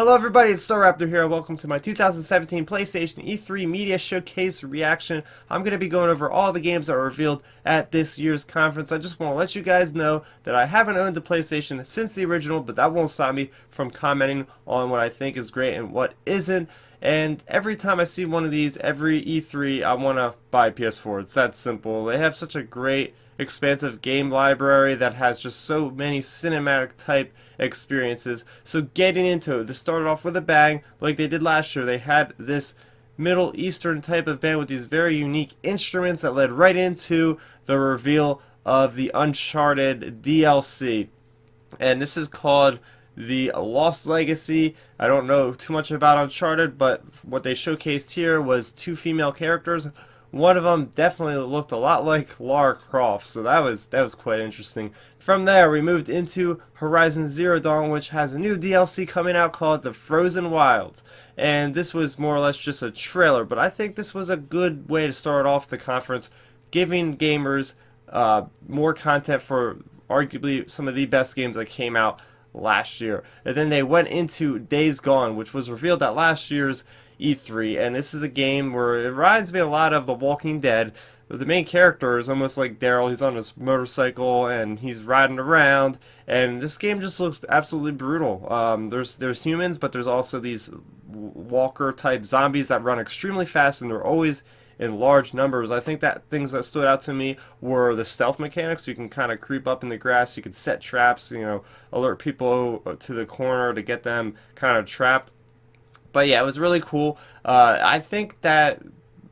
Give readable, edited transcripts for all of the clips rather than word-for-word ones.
Hello everybody, it's Starraptor here. Welcome to my 2017 PlayStation E3 Media Showcase reaction. I'm going to be going over all the games that were revealed at this year's conference. I just want to let you guys know that I haven't owned a PlayStation since the original, but that won't stop me from commenting on what I think is great and what isn't. And every time I see one of these, every E3, I want to buy a PS4. It's that simple. They have such a great expansive game library that has just so many cinematic type experiences. So getting into it, this started off with a bang like they did last year. They had this Middle Eastern type of band with these very unique instruments that led right into the reveal of the Uncharted DLC. And this is called the Lost Legacy. I don't know too much about Uncharted, but what they showcased here was two female characters. One of them definitely looked a lot like Lara Croft, so that was quite interesting. From there, we moved into Horizon Zero Dawn, which has a new DLC coming out called The Frozen Wilds. And this was more or less just a trailer, but I think this was a good way to start off the conference, giving gamers more content for arguably some of the best games that came out last year. And then they went into Days Gone, which was revealed at last year's E3, and this is a game where it reminds me a lot of The Walking Dead. The main character is almost like Daryl. He's on his motorcycle and he's riding around, and this game just looks absolutely brutal. There's humans, but there's also these walker type zombies that run extremely fast, and they're always in large numbers. I think that things that stood out to me were the stealth mechanics. You can kind of creep up in the grass, you can set traps, alert people to the corner to get them kind of trapped. But yeah, it was really cool. I think that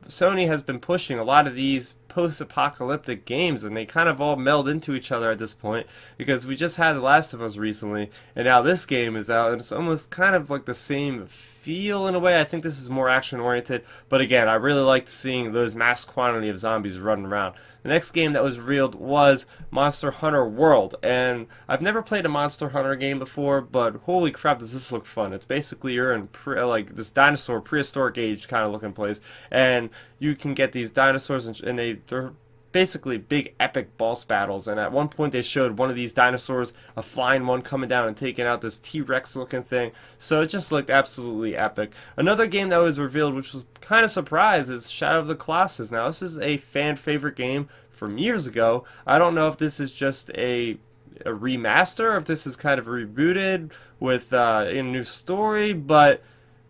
Sony has been pushing a lot of these post-apocalyptic games, and they kind of all meld into each other at this point, because we just had The Last of Us recently, and now this game is out, and it's almost kind of like the same feel in a way. I think this is more action-oriented, but again, I really liked seeing those mass quantity of zombies running around. The next game that was revealed was Monster Hunter World, and I've never played a Monster Hunter game before, but holy crap, does this look fun. It's basically you're in like this dinosaur prehistoric age kind of looking place, and you can get these dinosaurs, and they're basically big epic boss battles. And at one point they showed one of these dinosaurs, a flying one, coming down and taking out this T-Rex looking thing. So it just looked absolutely epic. Another game that was revealed, which was kind of surprised, is Shadow of the Colossus. Now this is a fan favorite game from years ago. I don't know if this is just a remaster, or if this is kind of rebooted with a new story, but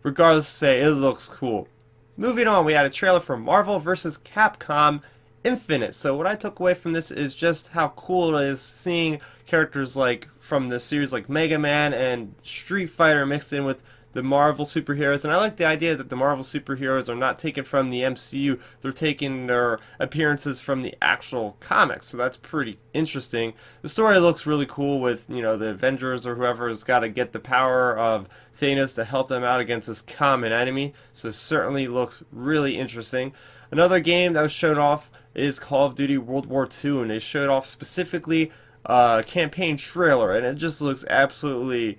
regardless, say it looks cool. Moving on, we had a trailer for Marvel vs. Capcom Infinite. So what I took away from this is just how cool it is seeing characters like from the series like Mega Man and Street Fighter mixed in with the Marvel superheroes. And I like the idea that the Marvel superheroes are not taken from the MCU, they're taking their appearances from the actual comics, so that's pretty interesting. The story looks really cool with, the Avengers or whoever has got to get the power of Thanos to help them out against this common enemy, so certainly looks really interesting. Another game that was shown off is Call of Duty World War II, and they showed off specifically a campaign trailer, and it just looks absolutely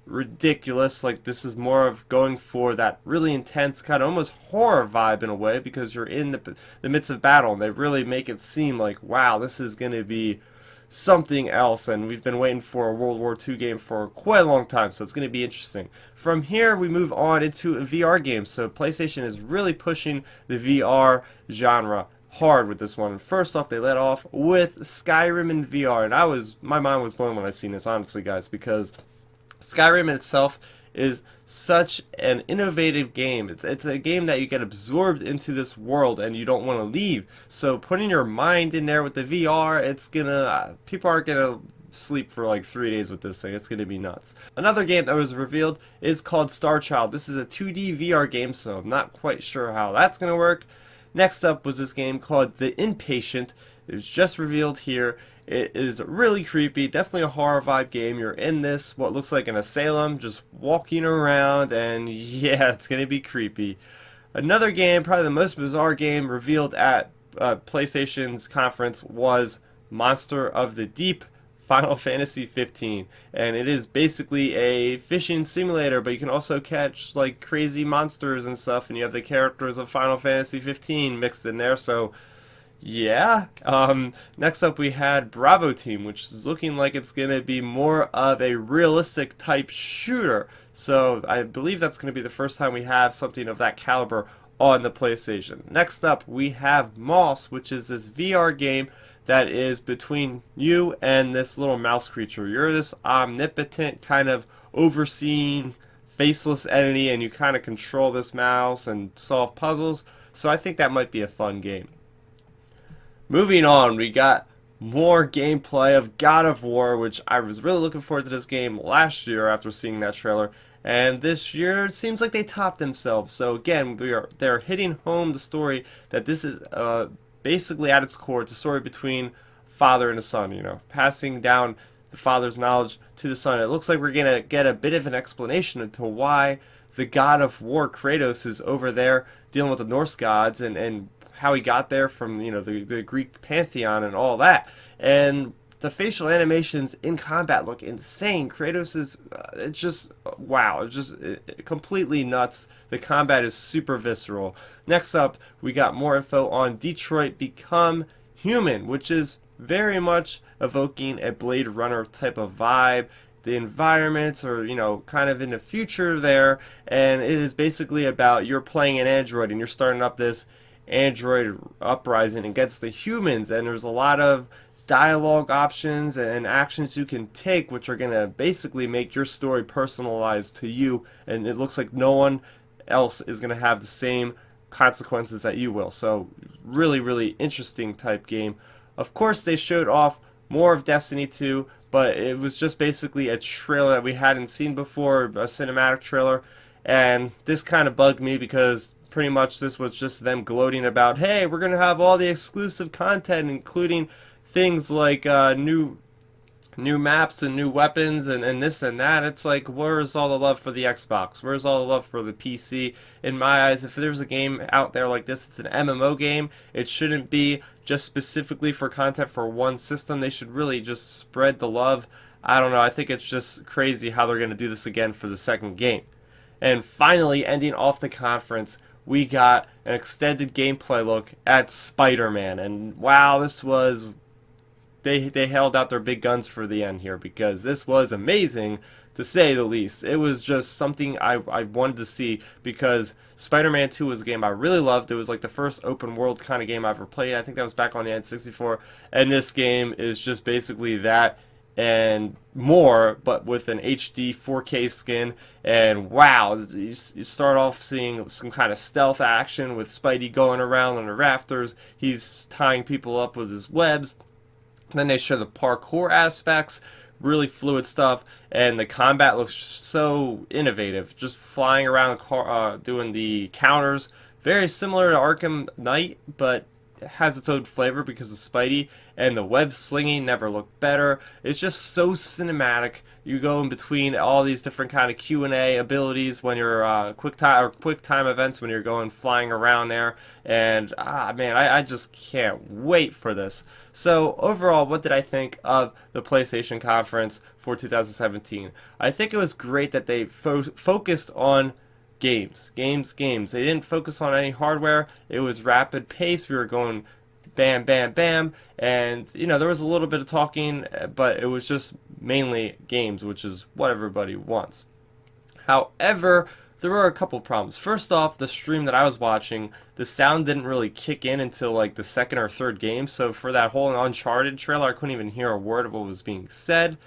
ridiculous. Like, this is more of going for that really intense kind of almost horror vibe in a way, because you're in the midst of battle, and they really make it seem like, wow, this is going to be something else, and we've been waiting for a World War II game for quite a long time, so it's going to be interesting. From here, we move on into a VR game. So PlayStation is really pushing the VR genre hard with this one. First off, they let off with Skyrim in VR, and my mind was blown when I seen this, honestly, guys, because Skyrim in itself is such an innovative game. It's a game that you get absorbed into this world and you don't want to leave. So putting your mind in there with the VR, people aren't gonna sleep for like 3 days with this thing. It's gonna be nuts. Another game that was revealed is called Star Child. This is a 2D VR game, so I'm not quite sure how that's gonna work. Next up was this game called The Inpatient. It was just revealed here. It is really creepy, definitely a horror vibe game. You're in this, what looks like an asylum, just walking around, and yeah, it's going to be creepy. Another game, probably the most bizarre game revealed at PlayStation's conference, was Monster of the Deep Final Fantasy 15. And it is basically a fishing simulator, but you can also catch like crazy monsters and stuff, and you have the characters of Final Fantasy 15 mixed in there, so Yeah. Next up, we had Bravo Team, which is looking like it's going to be more of a realistic type shooter. So I believe that's going to be the first time we have something of that caliber on the PlayStation. Next up, we have Moss, which is this VR game that is between you and this little mouse creature. You're this omnipotent kind of overseeing faceless entity, and you kind of control this mouse and solve puzzles. So I think that might be a fun game. Moving on, we got more gameplay of God of War, which I was really looking forward to this game last year after seeing that trailer. And this year, it seems like they topped themselves. So again, they're hitting home the story that this is basically at its core, it's a story between father and a son, passing down the father's knowledge to the son. It looks like we're going to get a bit of an explanation into why the God of War, Kratos, is over there dealing with the Norse gods and how he got there from the Greek pantheon and all that. And the facial animations in combat look insane. Kratos is it's just wow, it's just completely nuts. The combat is super visceral. Next up, we got more info on Detroit Become Human, which is very much evoking a Blade Runner type of vibe. The environments are, kind of in the future there, and it is basically about you're playing an android and you're starting up this android uprising against the humans, and there's a lot of dialogue options and actions you can take which are going to basically make your story personalized to you, and it looks like no one else is going to have the same consequences that you will. So really, really interesting type game. Of course, they showed off more of Destiny 2, but it was just basically a trailer that we hadn't seen before, a cinematic trailer, and this kind of bugged me because pretty much this was just them gloating about, hey, we're going to have all the exclusive content, including things like new maps and new weapons and this and that. It's like, where's all the love for the Xbox? Where's all the love for the PC? In my eyes, if there's a game out there like this, it's an MMO game. It shouldn't be just specifically for content for one system. They should really just spread the love. I don't know. I think it's just crazy how they're going to do this again for the second game. And finally, ending off the conference, we got an extended gameplay look at Spider-Man. And wow, this was... They held out their big guns for the end here, because this was amazing, to say the least. It was just something I wanted to see, because Spider-Man 2 was a game I really loved. It was like the first open world kind of game I ever played. I think that was back on the N64. And this game is just basically that and more, but with an HD 4K skin. And wow, you start off seeing some kind of stealth action with Spidey going around on the rafters. He's tying people up with his webs. Then they show the parkour aspects, really fluid stuff, and the combat looks so innovative. Just flying around, doing the counters, very similar to Arkham Knight, but it has its own flavor because of Spidey. And the web slinging never looked better. It's just so cinematic. You go in between all these different kind of Q&A abilities when you're quick time events when you're going flying around there. And man, I just can't wait for this. So overall, what did I think of the PlayStation conference for 2017? I think it was great that they focused on games. They didn't focus on any hardware. It was rapid pace. We were going bam, bam, bam, and there was a little bit of talking, but it was just mainly games, which is what everybody wants. However, there were a couple problems. First off, the stream that I was watching, the sound didn't really kick in until like the second or third game, so for that whole Uncharted trailer, I couldn't even hear a word of what was being said.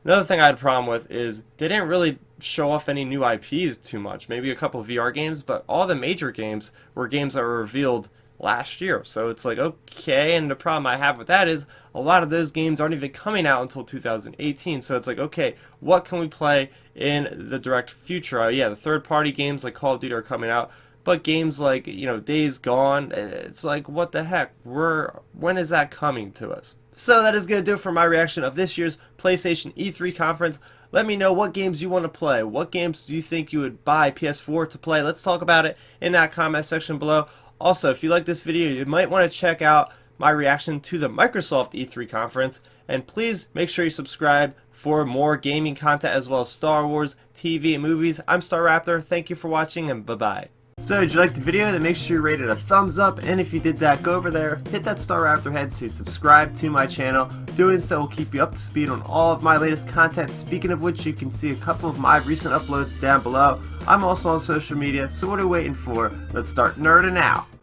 Another thing I had a problem with is they didn't really show off any new IPs too much. Maybe a couple VR games, but all the major games were games that were revealed last year. So it's like, okay, and the problem I have with that is a lot of those games aren't even coming out until 2018. So it's like, okay, what can we play in the direct future? Yeah, the third-party games like Call of Duty are coming out, but games like, Days Gone, it's like, what the heck? When is that coming to us? So that is going to do it for my reaction of this year's PlayStation E3 conference. Let me know what games you want to play. What games do you think you would buy PS4 to play? Let's talk about it in that comment section below. Also, if you like this video, you might want to check out my reaction to the Microsoft E3 conference. And please make sure you subscribe for more gaming content as well as Star Wars, TV, and movies. I'm Star Raptor. Thank you for watching, and bye-bye. So, did you like the video? Then make sure you rate it a thumbs up, and if you did that, go over there, hit that star after head to subscribe to my channel. Doing so will keep you up to speed on all of my latest content, speaking of which you can see a couple of my recent uploads down below. I'm also on social media, so what are you waiting for? Let's start nerding out!